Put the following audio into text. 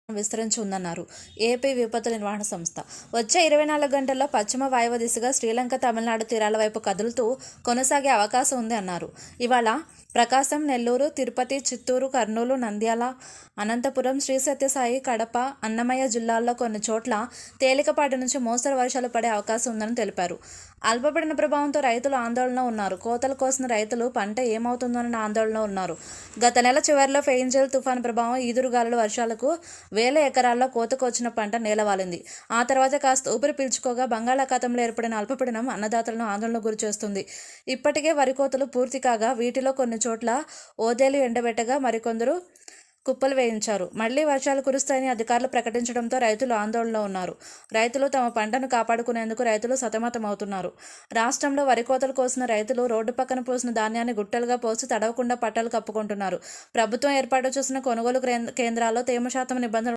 విస్తరించి ఉందన్నారు ఏపీ విపత్తు నిర్వహణ సంస్థ. వచ్చే 24 గంటల్లో పశ్చిమ వాయువ్య దిశగా శ్రీలంక, తమిళనాడు తీరాల వైపు కదులుతూ కొనసాగే అవకాశం ఉంది అన్నారు. ఇవాళ ప్రకాశం, నెల్లూరు, తిరుపతి, చిత్తూరు, కర్నూలు, నంద్యాల, అనంతపురం, శ్రీ సత్యసాయి, కడప, అన్నమయ్య జిల్లాల్లో కొన్ని చోట్ల తేలికపాటి నుంచి మోస్తరు వర్షాలు పడే అవకాశం ఉందని తెలిపారు. అల్పపీడన ప్రభావంతో రైతులు ఆందోళనలో ఉన్నారు. కోతలు కోసిన రైతులు పంట ఏమవుతుందోనన్న ఆందోళనలో ఉన్నారు. గత నెల చివరిలో ఫెయింజల్ తుఫాను ప్రభావం, ఈదురుగాలుల వర్షాలకు వేల ఎకరాల్లో కోతకు వచ్చిన పంట నేలవాలింది. ఆ తర్వాత కాస్త ఊపిరి పీల్చుకోగా బంగాళాఖాతంలో ఏర్పడిన అల్పపీడనం అన్నదాతలను ఆందోళనకు గురిచేస్తుంది. ఇప్పటికే వరి కోతలు పూర్తి కాగా వీటిలో కొన్ని చోట్ల ఓదేలు ఎండబెట్టగా మరికొందరు కుప్పలు వేయించారు. మళ్లీ వర్షాలు కురుస్తాయని అధికారులు ప్రకటించడంతో రైతులు ఆందోళనలో ఉన్నారు. రైతులు తమ పంటను కాపాడుకునేందుకు రైతులు సతమతమవుతున్నారు. రాష్ట్రంలో వరి కోతలు కోసిన రైతులు రోడ్డు పక్కన పోసిన ధాన్యాన్ని గుట్టలుగా పోసి తడవకుండా పట్టాలు కప్పుకుంటున్నారు. ప్రభుత్వం ఏర్పాటు చేసిన కొనుగోలు కేంద్రాల్లో తేమ శాతం నిబంధనలు